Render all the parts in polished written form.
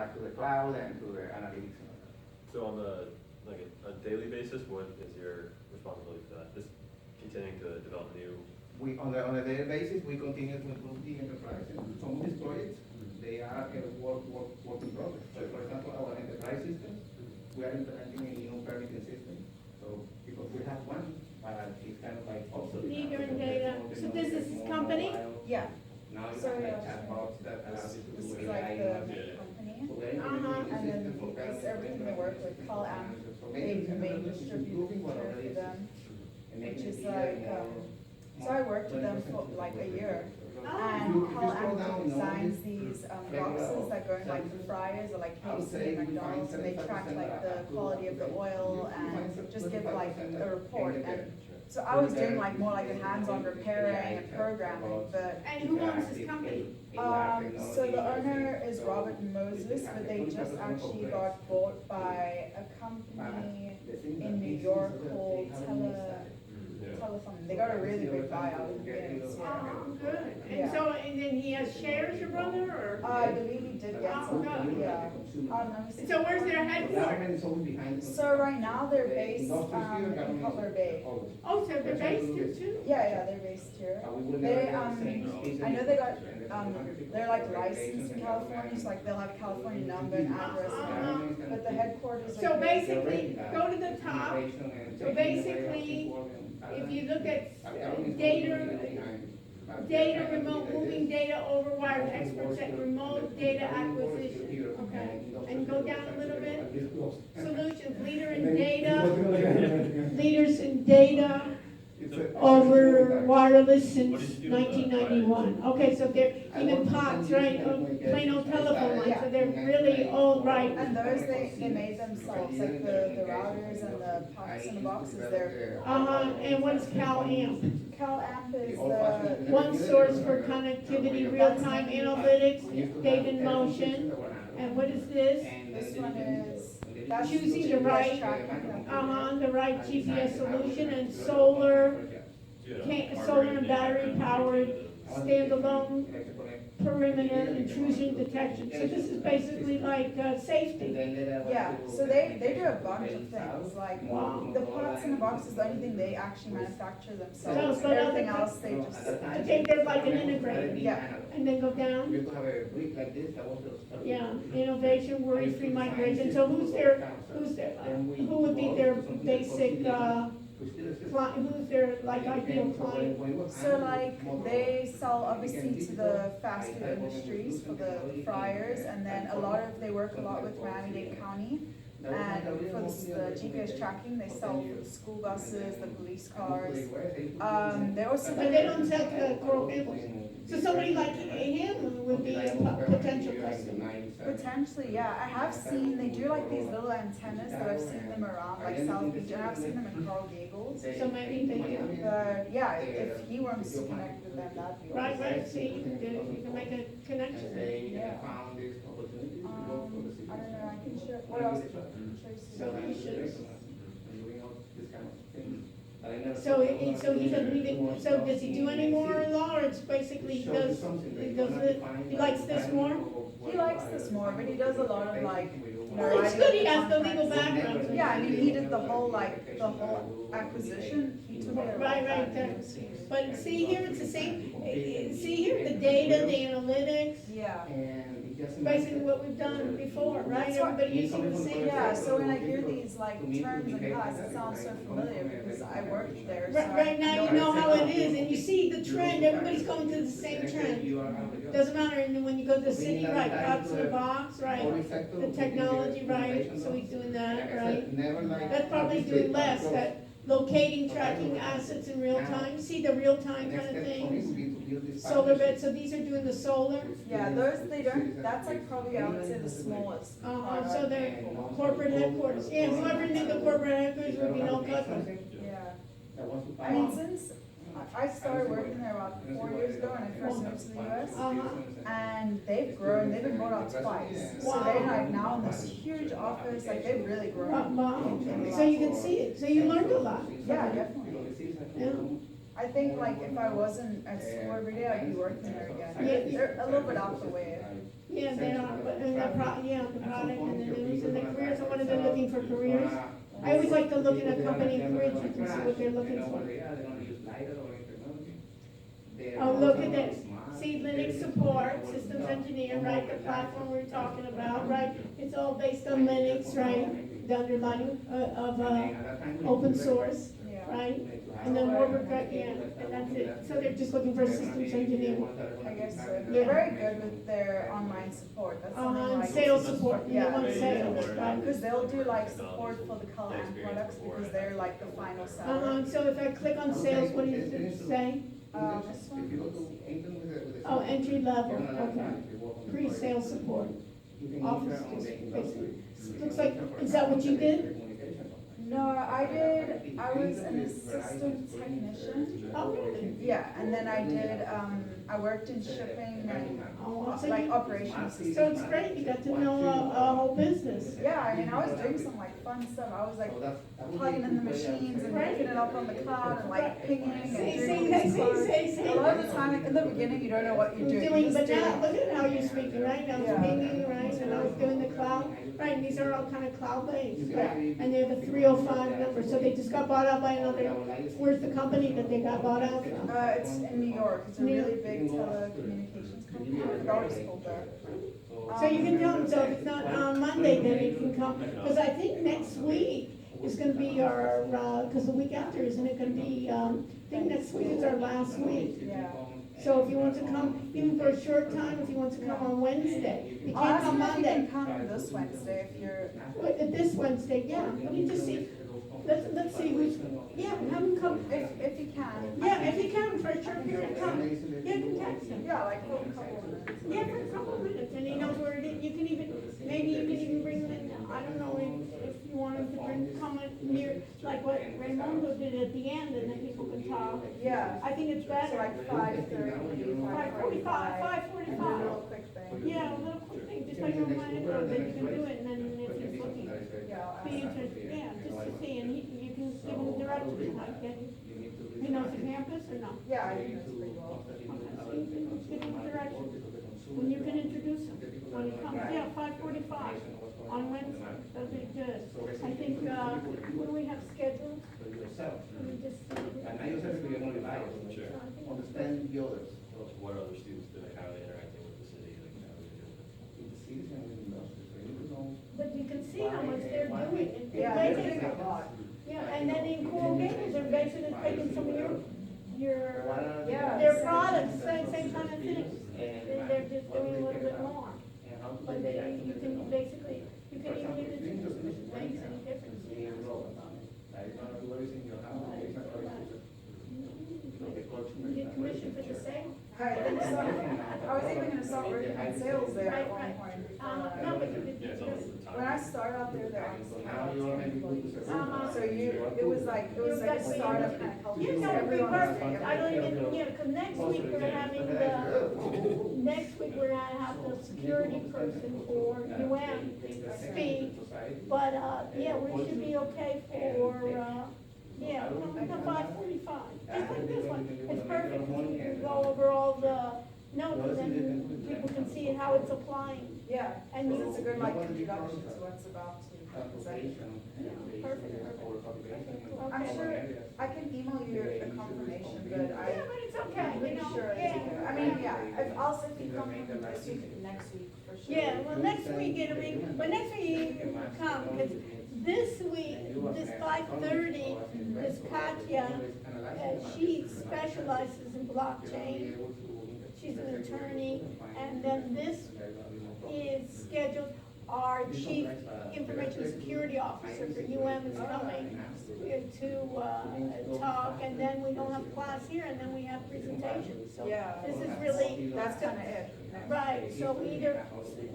back to the cloud and to the analytics and all that. So on the, like a daily basis, what is your responsibility for that? Just continuing to develop new? We, on a daily basis, we continue to improve the enterprise. And some of these projects, they are work in progress. So for example, our enterprise systems, we are implementing a new permitting system. So because we have one, it's kind of like obsolete. Leader in data. So this is this company? Yeah, Now you So, have like yeah. chatbots that allow you to this do is AI. like the main company. So we're implementing a And then system for it's parents, everything they work with, Call Amp, So they making main it distributor what already for them, exists. And which making is it easier like, and so I worked with them for like a year. If And you Call scroll down, Amp you know, designs this these regular boxes that go in like services, fryers or like I would KFC say and we find McDonald's, and they track 75% like are the up to quality of the oil You find and just give like 25% a report. in the And so I was doing like more like a hands-on repairing and programming, but And who owns this company? so the owner is Robert Moses, but they just actually got bought by a company in New York called Telefon. They got a really big buyout in the beginning of this year. Oh, good. And Yeah. so, and then he has shares, your brother, or? I believe he did get Oh, some, good. yeah. Let me see. So where's their headquarters? So right now they're based in Cutler Bay. Oh, so they're based here too? Yeah, they're based here. They, I know they got, they're like licensed in California, so like they'll have California number and address, but the headquarters are. So here. basically, go to the top. So basically, if you look at data remote, moving data over wires, experts at remote data acquisition, okay? And go down a little bit, solutions, leader in data, leaders in data over wireless since 1991. Okay, so they're, even POTS, right, plain old telephone lines, so they're really old, right? And those they made themselves, like the routers and the pots and the boxes, they're. And what's CalAmp? CalAmp is the. One source for connectivity, real-time analytics, data in motion. And what is this? This one is. that's Choosing the GPS right, tracking. the right GPS solution, and solar, solar and battery powered standalone perimeter intrusion detection. So this is basically like safety. Yeah, so they do a bunch of things, like Wow. the pots and the boxes, the only thing they actually manufacture themselves, So, but everything other- else they just. I think they're like an integrator. Yeah. And then go down, You have to have a brick like this that was. yeah, innovation, worry-free migration. So who's their, who would be their basic, client, who's their like ideal client? So like, they sell obviously to the fast food industries for the fryers, and then they work a lot with Miami-Dade County. And for the GPS tracking, they sell for the school buses, the police cars. They also. But they don't sell to Coral Gables. So somebody like him would be a potential customer. Potentially, yeah. I have seen, they do like these little antennas that I've seen them around, like South Beach, and I've seen them in Coral Gables. So maybe they do. But yeah, if he wants to connect with them, that'd be Right, awesome. right, see, you can make a connection. Yeah. I don't know, I can show, what else? So he doesn't even, so does he do any more law, or it's basically he likes this more? He likes this more, but he does a lot of like, you know, Well, it's writing good he up has the contracts. legal background. Yeah, I mean, he did the whole acquisition, he took it. all Right, back. But see here, it's the same, see here, the data, the analytics, Yeah. basically what we've done before, right? Everybody using the same. Yeah, so when I hear these like terms and codes, it sounds so familiar because I worked there, so. Right now, you know how it is, and you see the trend, everybody's going to the same trend. Doesn't matter, and then when you go to the city, right, out to the box, right, the technology, right, so he's doing that, right? That's probably doing less, that locating, tracking assets in real time, see the real time kind of things? Solar bed, so these are doing the solar, Yeah, those, they don't, that's like probably, I would say, the smallest. so they're corporate headquarters, yeah, whoever knew the corporate headquarters would be no Cutler. Yeah. I mean, since I started working there about 4 years ago when I first moved to the US, and they've grown, they've been bought out twice. So they're like now in this huge office, like they've really grown. Wow. So you can see it, so you learned a lot. Yeah, definitely. Yeah. I think like if I wasn't at school every day, I'd be working there again. Yeah. They're a little bit out the way. Yeah, they are, but in the section pro, of yeah, the traffic. At product some and the point, your news and the people careers, I gonna wanna start be looking for it's careers. gonna- I always like to look in a people company gonna career crash, to see what they're looking they know for. where they are, they're gonna use LiDAR or technology. Their Oh, roads look are at gonna this. be smart, See, very Linux smart, support, they know where systems to go. engineer, No right, more the platform we're talking relaxed. about, right? It's all based on Linux, right? The underlying, of, And then at that time, we open need to source, Yeah. right? like, And then more, yeah, and that's it. So they're just looking for a systems engineer. I guess so. Yeah. They're very good with their online support. That's something On like. sales support, they Yeah. want sales, right? Because they'll do like support for the Callahan products because they're like the final seller. So if I click on sales, what does it say? This one? If you go to anything with the. Oh, entry level, you're gonna okay. learn if you work on the Pre-sale project. support. You can Office enter on the just industry. basically. Looks like- is that what you did? No, I was an assistant technician. Oh, really? Yeah, and then I worked in shipping and Oh, so like you- operations. So it's great, you got to know a whole business. Yeah, I mean, I was doing some like fun stuff. I was like plugging in the machines and making it up on the cloud and like pinging and doing all these cards. See. A lot of the time, in the beginning, you don't know what you're You're doing. doing, You're but just now, doing. look at how you're speaking, right? I was Yeah. pinging, right, and I was doing the cloud, right, and these are all kind of cloud-based, Yeah. right? And they're the 305 number, so they just got bought out by another, where's the company that they got bought out from? It's in New York. It's a really big telecommunications company. I forgot what it's called there. So you can tell them, so if it's not on Monday, then it can come, because I think next week is gonna be our, because the week after, isn't it gonna be, I think next week is our last week. Yeah. So if you want to come, even for a short time, if you want to come on Wednesday, you I'll can't ask come you if you can Monday. come this Wednesday if you're. Wait, this Wednesday, yeah, let me just see, let's see who's, yeah, have him come, If you can. yeah, if you can, for a short period of time, yeah, you can text him. Yeah, like for a couple of minutes. Yeah, for a couple of minutes, and he knows where it is, you can even, maybe you can even bring him in, I don't know, if you want him to bring, come in near, like what Raymundo did at the end, and then people can talk. Yeah. I think it's So better. like 5:30, 5:45, 5:45. Do a little quick thing. Yeah, a little quick thing, just like your mind, then you can do it, and then if he's looking, Yeah, I'll be ask him. interested, yeah, just to see, and you can give him directions, how to get, he knows the campus or no? Yeah, I think that's pretty well. Okay, so you can give him directions, when you can introduce him, when he comes, yeah, 5:45 on Wednesday, that'll be good. I think, what do we have scheduled? For yourself. Let me just see. And I yourself, you don't rely on it. Sure. Understand the others. What are other students doing, how are they interacting with the city, like, how are they doing it? In the cities and in the industry, so you don't know. But you can see how much they're doing. Yeah, They they're take- doing a lot. Yeah, and then in Coral Gables, they're basically taking some of your, Yeah. their products, same kind of thing. They're just doing a little bit more. And how to But react they, to you the can technology. basically, you For can even example, if you introduce introduce it, one makes now, any difference. in Rome, like, do everything in your house, it's not very good. The culture, You get commission for the sale. I think so. I was even gonna start working in sales there at one Right. point. No, but you could, Yeah, it's all the time. When I started out there, there So was now you're maybe good to survive. So it was like a startup kind of culture. yeah, no, it'd be Everyone was perfect. doing I don't everything. even, yeah, because next week we're having the, next week we're gonna have the security person for UM speak. But, yeah, we should be okay for, yeah, come 5:45, just like this one. It's perfect, you can go over all the notes, and then people can see how it's applying. Yeah, And and you- it's a good like introduction to what's about to present. I'm sure I can email you a confirmation, but Yeah, but it's okay, you pretty know, sure it's yeah. okay. I mean, yeah, if also if you come from this week, next week for sure. Yeah, well, next week it'll be, but next week you can come, because this week, this 5:30, this Katya, she specializes in blockchain. She's an attorney, and then this is scheduled, our chief information security officer for UM is coming to talk, and then we don't have class here, and then we have presentations, so Yeah. this is really. That's kind of it. Right, so either,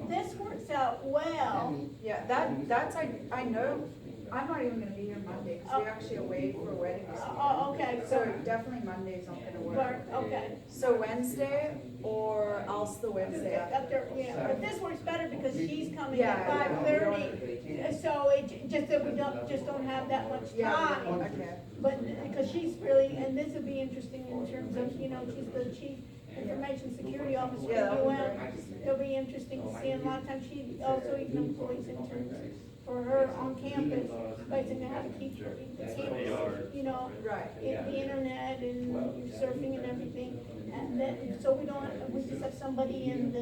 this works out well, Yeah, that's, I know, I'm not even gonna be here Monday, because we're actually away for a wedding this weekend. oh, okay, So so, definitely Monday's not gonna work. work, okay. So Wednesday, or else the Wednesday Up after. there, yeah, but this works better because she's coming Yeah, at yeah. 5:30, so it, just that we don't have that much Yeah, time. okay. But, because she's really, and this would be interesting in terms of, she's the chief information security officer Yeah, at that would be UM. very interesting. It'll be interesting to see, and a lot of times she also even employs interns for her on campus, basically how to keep, you know, Right. the internet and surfing and everything. And then, so we don't, we just have somebody in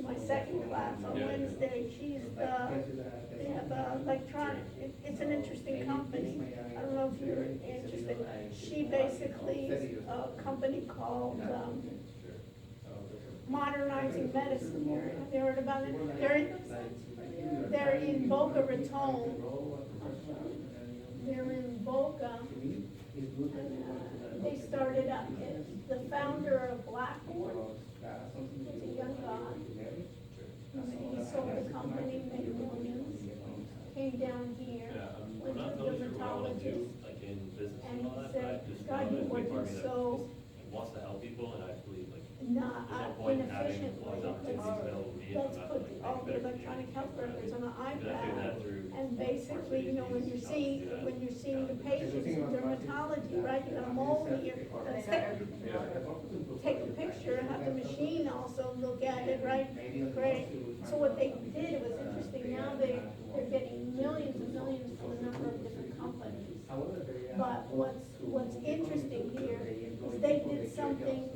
my second class on Wednesday, she's they have electronic, it's an interesting company. I don't know if you're interested. She basically is a company called, Modernizing Medicine. Have you heard about it? They're in Boca Raton. They're in Boca. They started up, the founder of Blackboard, was a young guy. He sold the company, made millions, came down here, Yeah, went I'm to not totally sure what I want to do, dermatologist, like in business and and all he that, said, but I just God, know you that work big part of it so wants to help people, and I believe like, not there's no point in having inefficiently. all these opportunities available to me if Let's I'm not put like all making the better electronic communities. health records on an And I think that iPad. through. And basically, you know, when you're seeing the patients in dermatology, right, you got a mole here, And let's they got everything. take a picture, have the machine also look at it, right? Great. So what they did, it was interesting, now they're getting millions and millions from a number of different companies. But what's interesting here is they did something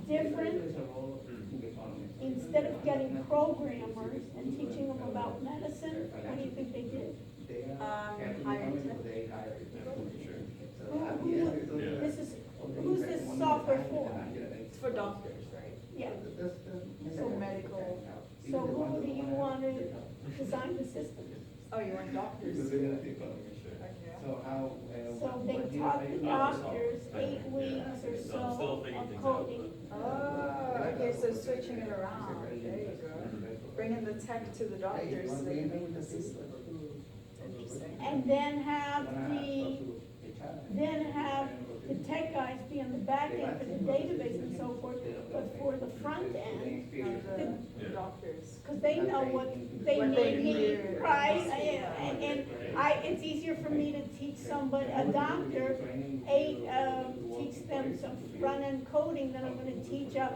different. Instead of getting programmers and teaching them about medicine, what do you think they did? Higher Who's this software for? It's for doctors, right? Yeah, So medical. so who do you want to design the system? Oh, you want doctors? Okay. So they taught the doctors 8 weeks or so I'm still figuring of things out, coding. Oh, okay, so switching it around, there you go. Bringing the tech to the doctors so they can make the system. Interesting. And then have the tech guys be on the back end for the database and so forth, but for the front end, The doctors. because they know what they What they need, need. right? And it's easier for me to teach somebody, a doctor, teach them some front-end coding than I'm gonna teach a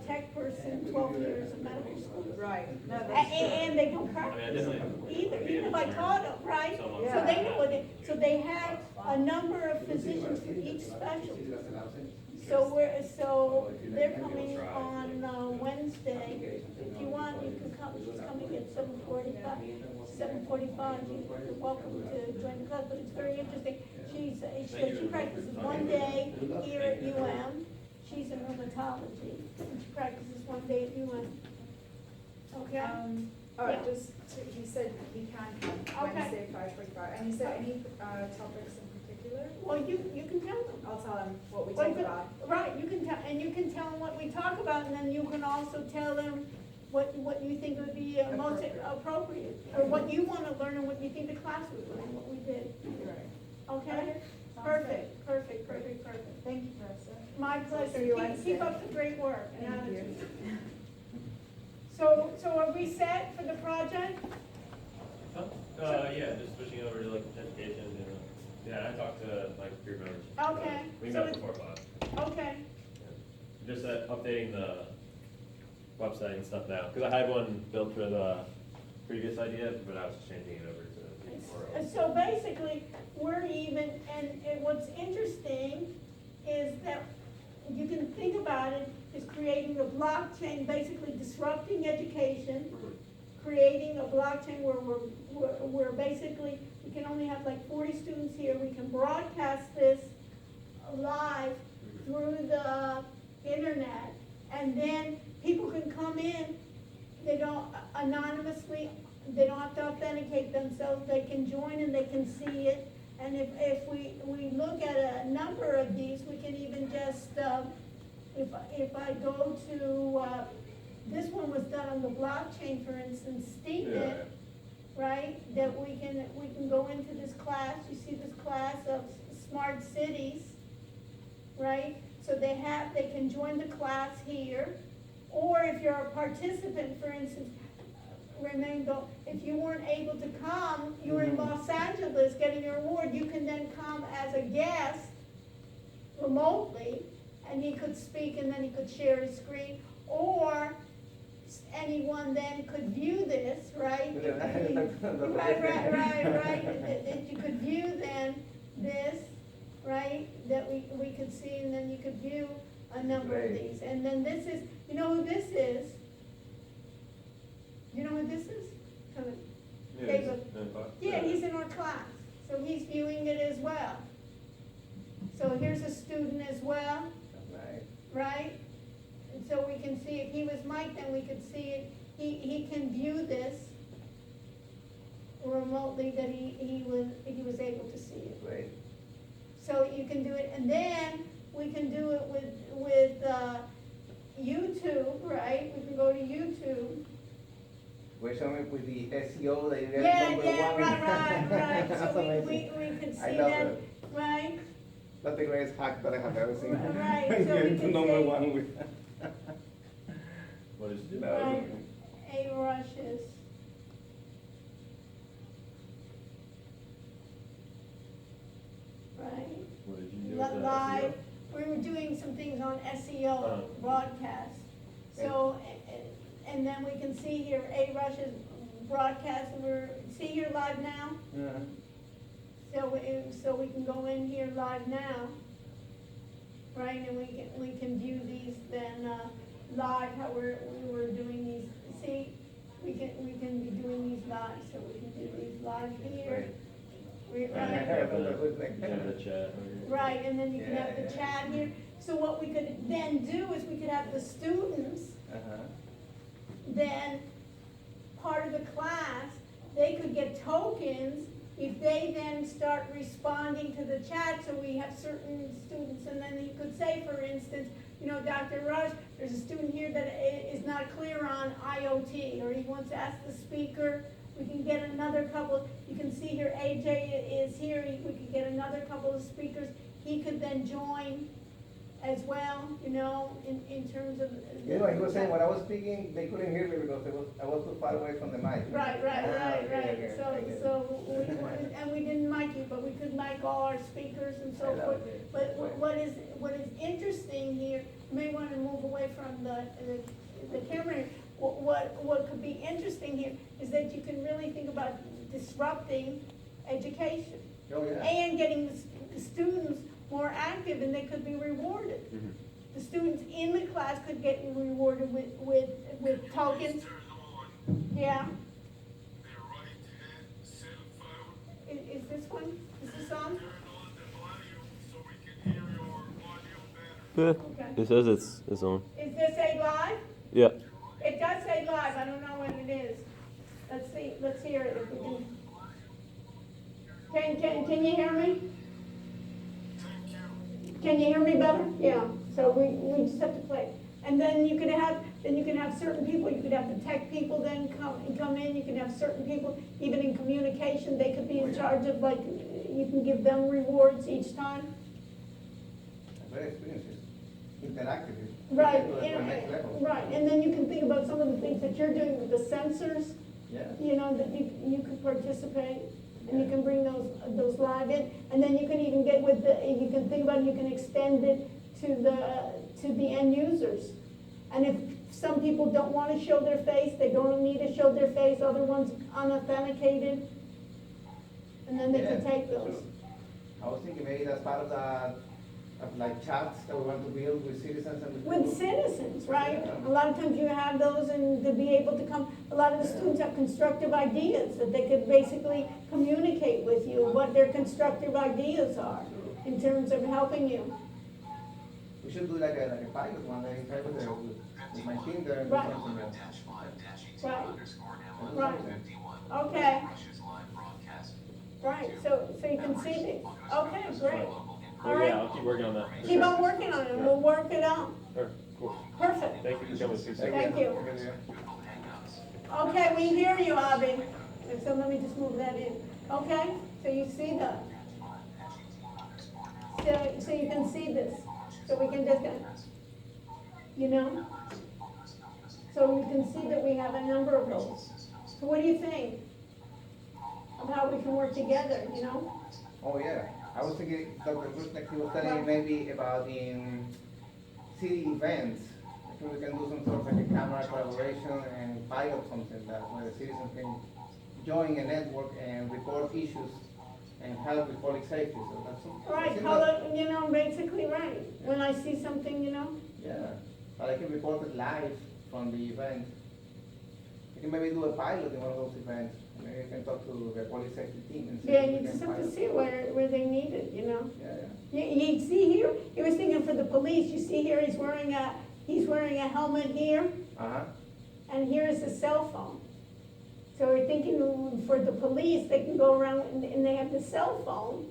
tech person 12 years of medical school. Right, no, And, that's true. and they don't I practice mean, I definitely. either, even if I taught them, right? So they know what so they have a number of physicians for each specialty. So they're coming on Wednesday. If you want, you can come, she's coming at 7:45. 7:45, you're welcome to join the club, but it's very interesting. She practices one day here at UM. She's in rheumatology, and she practices one day at UM. Okay? All right, Yeah. he said he can come Okay. Wednesday, 5:45, and is there any, topics in particular? Well, you can tell them. I'll tell him what we Well, talked you about. can- Right, you can tell, and you can tell them what we talk about, and then you can also tell them what you think would be most appropriate, or what you wanna learn and what you think the class would learn, what we did. Right. Okay? Sounds Perfect. Thank you, Professor. My pleasure. See you Keep Wednesday. up the great work and Thank you. attitude. So are we set for the project? Yeah, just switching over to like education, you know. Yeah, I talked to my group members. Okay, We so met it's- before 5. Okay, Just updating the website and stuff now, because I had one built for the previous idea, but I was just changing it over to the more. so basically, we're even, and what's interesting is that you can think about it, is creating a blockchain, basically disrupting education, creating a blockchain where we're basically, we can only have like 40 students here, we can broadcast this live through the internet, and then people can come in, they don't anonymously, they don't have to authenticate themselves, they can join and they can see it. And if we look at a number of these, we can even just, if I go to, this one was done on the blockchain, for instance, SteamIt, right? That we can go into this class, you see this class of smart cities, right? So they can join the class here, or if you're a participant, for instance, remember, if you weren't able to come, you were in Los Angeles getting your award, you can then come as a guest remotely, and he could speak and then he could share his screen, or anyone then could view this, right? Right, that you could view then this, right, that we could see, and then you could view a number of these, and then this is, you know who this is? You know who this is? Come on. David. Yeah, he's in our class, so he's viewing it as well. So here's a student as well, right? And so we can see, if he was Mike, then we could see it, he can view this remotely, that he was able to see it. Right. So you can do it, and then we can do it with YouTube, right? We can go to YouTube. We're showing with the SEO that you get Yeah, number yeah, one. right. That's So amazing. we could I see love that, it. right? That's the greatest hack that I have ever seen. Right, so we Get can number say- one with. What did you do? No. Right, A rushes. Right, What did you do with the live, SEO? we were doing some things on SEO Uh-huh. broadcast. So, and then we can see here, A rushes broadcast, and see here live now? So we can go in here live now, right, and we can view these then, live, how we were doing these, see, we can be doing these live, so we can do these live here. You Right, have the chat. right, and then you can have the chat here, so what we could then do is we could have the students, then, part of the class, they could get tokens if they then start responding to the chat, so we have certain students, and then you could say, for instance, you know, Dr. Rush, there's a student here that is not clear on IoT, or he wants to ask the speaker, we can get another couple, you can see here AJ is here, we could get another couple of speakers, he could then join as well, you know, in terms of. You know, he was saying when I was speaking, they couldn't hear me because I was too far away from the mic. Right, Okay. and we didn't mic you, but we could mic all our speakers and so I love forth. it. But what is interesting here, you may want to move away from the camera here. What could be interesting here is that you can really think about disrupting education Oh, yeah. and getting the students more active, and they could be rewarded. Mhm. The students in the class could get rewarded with tokens. Yeah. Is this one? Is this on? Okay. It says it's on. Is this a live? Yeah. It does say live, I don't know what it is. Let's hear it if we can. Can you hear me? Can you hear me better? Yeah, so we just have to play. And then you can have certain people, you could have the tech people then come in, you can have certain people, even in communication, they could be in charge of, like, you can give them rewards each time. Very experiences. Interactive. Right, To the next level. right, and then you can think about some of the things that you're doing with the sensors, Yeah. you know, that you could participate, and you can bring those live in, and then you can even get with you can think about it, you can extend it to the end users. And if some people don't want to show their face, they don't need to show their face, other ones unauthenticated, and then they can Yeah, take those. true. I was thinking maybe that's part of like chats that we want to build with citizens and With citizens, right? Yeah. A lot of times you have those and to be able to come, a lot of the students have constructive ideas that they could basically communicate with you, what their constructive ideas are in terms of helping you. We should do like a pilot one day, try with my team there and do Right. something else. Right. Right. Okay. Right, so you can see these. Okay, great. All Well, yeah, right. I'll keep working on that. for Keep sure. on working on it, and we'll work it out. Sure, cool. Perfect. Thank you for coming, Susan. Thank you. Okay, we hear you, Abby. And so let me just move that in. Okay, so you see that. So you can see this. So we can just, you know? So you can see that we have a number of those. So what do you think of how we can work together, you know? Oh, yeah. I was thinking, Dr. Krusnek, he was telling me maybe about city events, I think we can do some sort of like a camera collaboration and pilot something that where the citizens can join a network and report issues and help with public safety, so that's. Right, that's color, basically, right. When I see something, Yeah, but I can report it live from the event. We can maybe do a pilot in one of those events. Maybe I can talk to the police safety team and see. yeah, if we you can just have to pilot. see where they need it, Yeah, yeah. You see here, he was thinking for the police, you see here, he's wearing a helmet here, Uh-huh. and here is a cell phone. So we're thinking for the police, they can go around and they have the cell phone,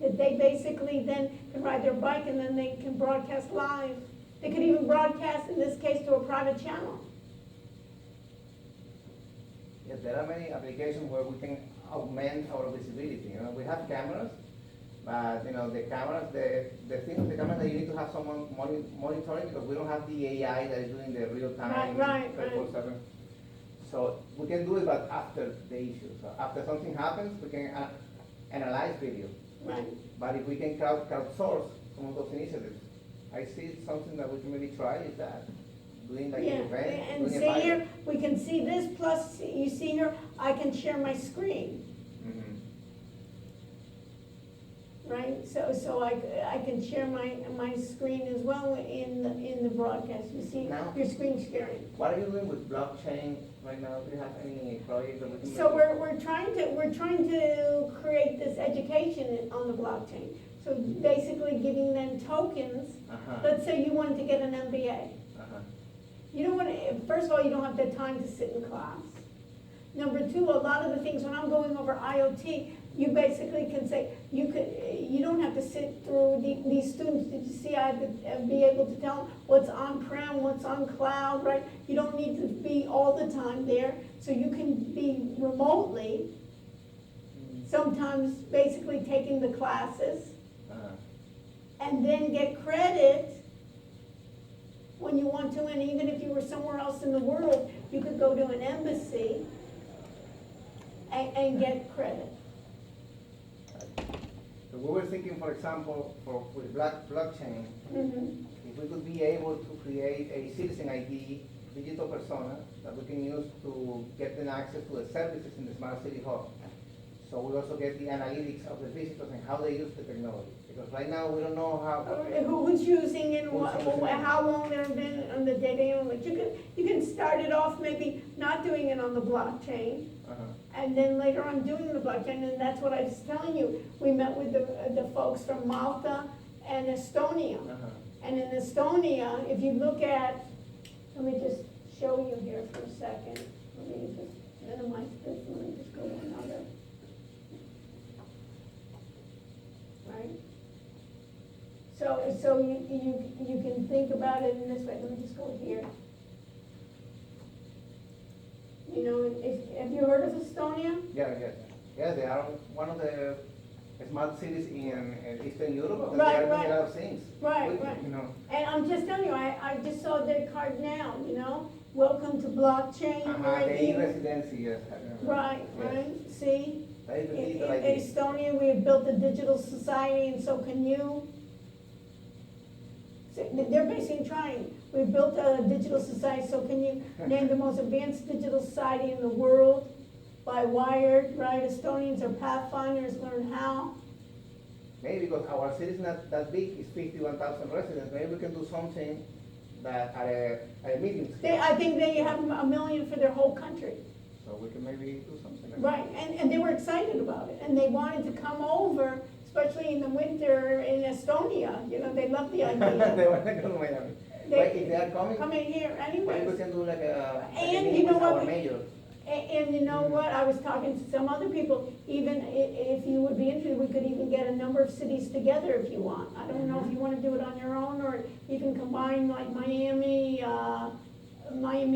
that they basically then can ride their bike and then they can broadcast live. They could even broadcast, in this case, to a private channel. Yes, there are many applications where we can augment our visibility. We have cameras, but the cameras, the thing with the camera that you need to have someone monitoring because we don't have the AI that is doing the real time. Right. 24/7. So we can do it, but after the issue. So after something happens, we can analyze video. Right. But if we can crowdsource some of those initiatives, I see something that we can maybe try is that doing like Yeah, an event, and doing a see pilot. here, we can see this, plus, you see here, I can share my screen, Mhm. right? So I can share my screen as well in the broadcast, you see, Now- your screen sharing. What are you doing with blockchain right now? Do you have any project that we can? So we're trying to create this education on the blockchain. So basically giving them tokens, Uh-huh, let's say you wanted to get an MBA. uh-huh. You don't want to, first of all, you don't have the time to sit in class. Number two, a lot of the things, when I'm going over IoT, you basically can say, you don't have to sit through these students, did you see, I have to be able to tell them what's on-prem, what's on cloud, right? You don't need to be all the time there, so you can be remotely, sometimes basically taking the classes, Uh-huh. and then get credit when you want to, and even if you were somewhere else in the world, you could go to an embassy and get credit. So we were thinking, for example, with blockchain, Mhm. if we could be able to create a citizen ID, digital persona, that we can use to get them access to the services in the Smart City Hub. So we also get the analytics of the visitors and how they use the technology. Because right now, we don't know how. Who's using it, Who's using it? how long they've been on the data analytics. You can start it off maybe not doing it on the blockchain, Uh-huh. and then later on doing the blockchain, and that's what I was telling you. We met with the folks from Malta and Estonia. Uh-huh. And in Estonia, if you look at, let me just show you here for a second. Let me just minimize this, let me just go to another. Right? So you can think about it in this way, let me just go here. Have you heard of Estonia? Yeah, they are one of the smart cities in Eastern Europe, and Right, they are doing right. a lot of things. Right, With, right. You know. And I'm just telling you, I just saw their card now, welcome to blockchain, Uh-huh, right the here. e-residency, yes. I remember. Right, Yes. right, see? That is the In digital ID. Estonia, we have built a digital society, and so can you. So they're basically trying. We've built a digital society, so can you name the most advanced digital society in the world by Wired, right? Estonians are pathfinders, learn how. Maybe because our city is not that big, it's 51,000 residents, maybe we can do something that at a medium scale. I think they have 1 million for their whole country. So we can maybe do something like Right, and they were excited about it, and they wanted to come over, especially in the winter in Estonia, they love the that. idea. They want to go to Miami. They- But if they are coming, Come in here maybe we anyways. can do like a And meeting you know with what our we- mayor. And you know what, I was talking to some other people, even if you would be interested, we could even get a number of cities together if you want. I don't know if you wanna do it on your own, or you can combine like Miami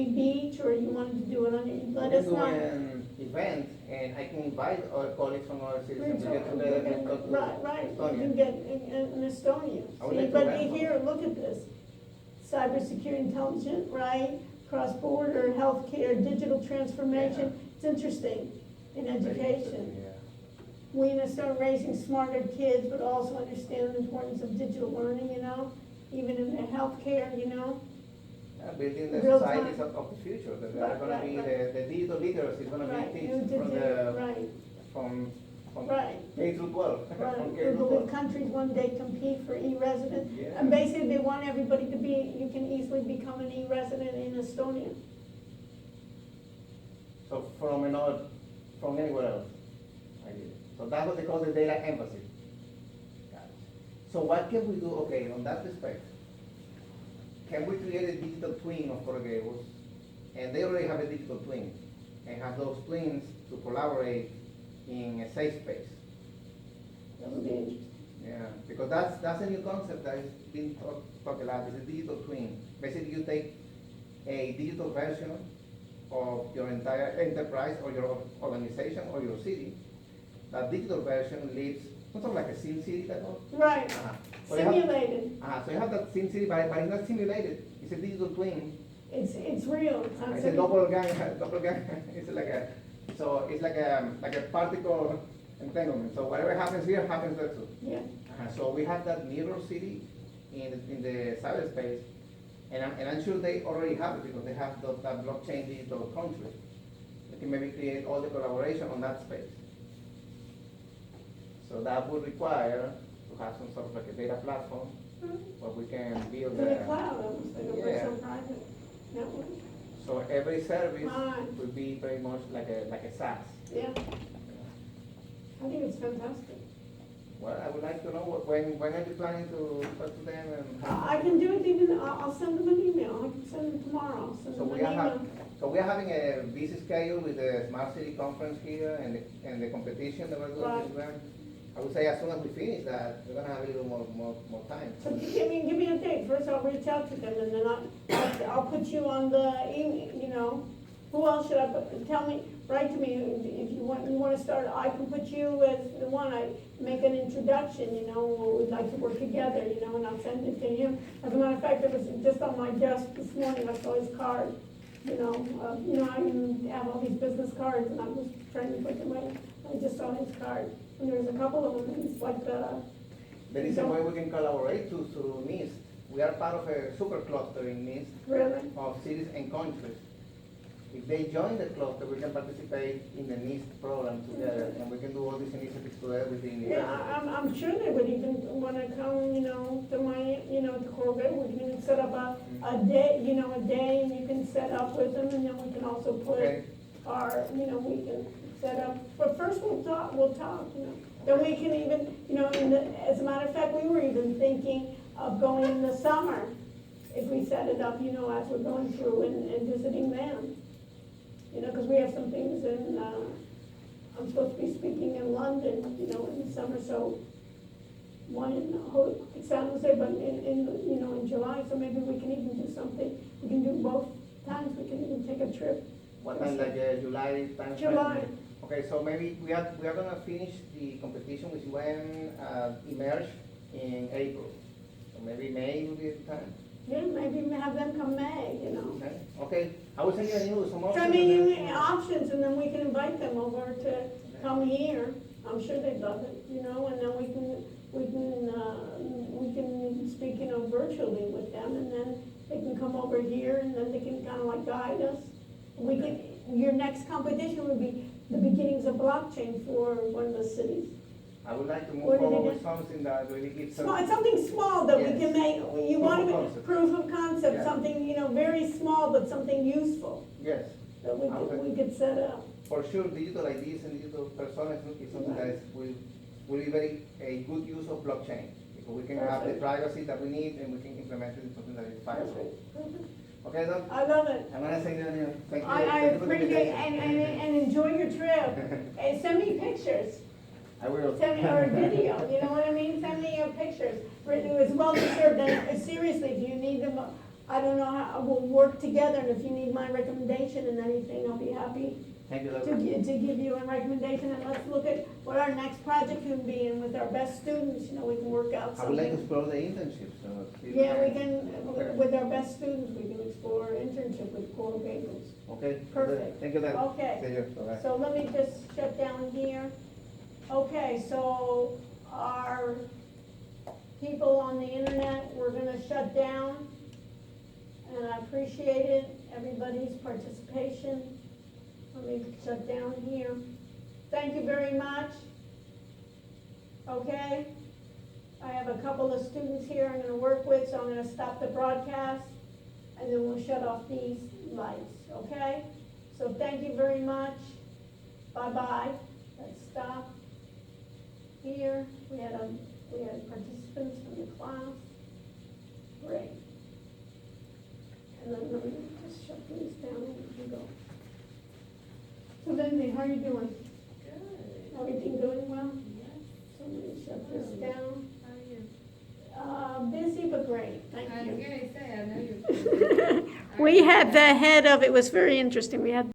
Beach, or you wanted to do it on your, let us We can know. do an event, and I can invite our colleagues from our cities, and we So, get together and go to Right, you Estonia. can get in Estonia. I would See, like to but learn here, look at this. Cybersecurity intelligence, right? Cross-border, healthcare, digital transformation. It's interesting in education. Yeah. We need to start raising smarter kids, but also understand the importance of digital learning, even in the healthcare, you know? Building the Real societies time. of the future, that Right, are gonna right, be, right. the digital literacy is gonna Right, be you teach did from it, right, from right. K through 12. Right, From K will through the 12. countries one day compete for e-resident? Yeah. And basically, they want everybody to be, you can easily become an e-resident in Estonia. So from anywhere else. I get it. So that's what they call the data embassy. Got it. So what can we do, okay, on that respect? Can we create a digital twin of Coral Gables? And they already have a digital twin, and have those twins to collaborate in a safe space. That would be interesting. Yeah, because that's a new concept that is being talked a lot, it's a digital twin. Basically, you take a digital version of your entire enterprise or your organization or your city. That digital version lives, sort of like a sim city type of. Right, So you have- simulated, so you have that sim city, but it's not simulated, it's a digital twin. it's real, it's not It's a simulated. doppelganger, it's like a particle entanglement. So whatever happens here happens there too. Yeah, So we have that mirror city in the cyberspace, and I'm sure they already have it because they have that blockchain digital country. They can maybe create all the collaboration on that space. So that would require to have some sort of like a data platform where we can build in the cloud, almost like a Yeah. personal private network. So every service Right. will be very much like a SaaS. Yeah, I think it's fantastic. Well, I would like to know when are you planning to talk to them and? I can do it even, I'll send them an email, I can send them tomorrow, I'll send So them an we are email. we are having a busy schedule with the Smart City Conference here and the competition that we're doing Right. with them. I would say as soon as we finish that, we're gonna have a little more time. So give me a date, first I'll reach out to them, and then I'll put you on the email, you know. Who else should I put, tell me, write to me, if you wanna start, I can put you as the one, I make an introduction, you know, or we'd like to work together, you know, and I'll send it to him. As a matter of fact, it was just on my desk this morning, I saw his card, you know, I have all these business cards, and I was trying to put them away, I just saw his card, and there's a couple of them, and it's like, There is a way we can collaborate through NIST. We are part of a super cluster in NIST really, of cities and countries. If they join the cluster, we can participate in the NIST program together, and we can do all these initiatives together with the university. yeah, I'm sure they would even wanna come, you know, to my, you know, to Coral Gables, we can even set up a day, you know, a day, and you can set up with them, and then we can also put Okay. our, you know, we can set up, but first we'll talk, you know. Then we can even, you know, as a matter of fact, we were even thinking of going in the summer, if we set it up, you know, as we're going through and visiting them. You know, because we have some things in, I'm supposed to be speaking in London, you know, in the summer, so one in San Jose, but you know, in July, so maybe we can even do something. We can do both times, we can even take a trip. What time, like July time? July. Okay, so maybe we are gonna finish the competition which when emerge in April. So maybe May will be the time. Yeah, maybe have them come May, you know. Okay, okay. I will send you some options. Send me and then- options, and then we can invite them over to come here. I'm sure they'd love it, you know, and then we can speak, you know, virtually with them, and then they can come over here, and then they can kind of like guide us. We can, your next competition would be the beginnings of blockchain for one of the cities. I would like to move What did forward it with do? something that really gives Small, us. it's something small that we Yes. can make, you want Proof of to, concept. proof of concept, Yeah. something, you know, very small, but something useful Yes, that we could set up. for sure, digital IDs and digital personas is something that will be very a good use of blockchain. Because we can have the Perfect. privacy that we need, and we can implement it in something that is fast. Perfect. Okay, Doc? I love it. I'm gonna send you an email. Thank you. I Thank you for the appreciate, invitation. and enjoy your trip. And send me pictures, I will. send me, or a video, you know what I mean? Send me your pictures. It's well deserved, and seriously, if you need them, I don't know how, we'll work together, and if you need my recommendation and anything, I'll be happy Thank you, to Doc. give you a recommendation, and let's look at what our next project can be, and with our best students, you know, we can work out I would like to something. explore the internships. Yeah, we can, Okay. with our best students, we can explore internship with Coral Gables. Okay. Perfect. Thank you, Doc. Okay. See you. Bye-bye. So let me just shut down here. Okay, so our people on the internet, we're gonna shut down. And I appreciate it, everybody's participation. Let me shut down here. Thank you very much. Okay? I have a couple of students here I'm gonna work with, so I'm gonna stop the broadcast, and then we'll shut off these lights, okay? So thank you very much. Bye-bye. Let's stop here. We had participants from the class. Great. And then let me just shut these down and you go. So Lindsay, how are you doing? Good. Everything going well? Yes. So let me shut this down. How are you? Busy but great. Thank I was you. gonna say, I know you're. We had the head of, it was very interesting. We had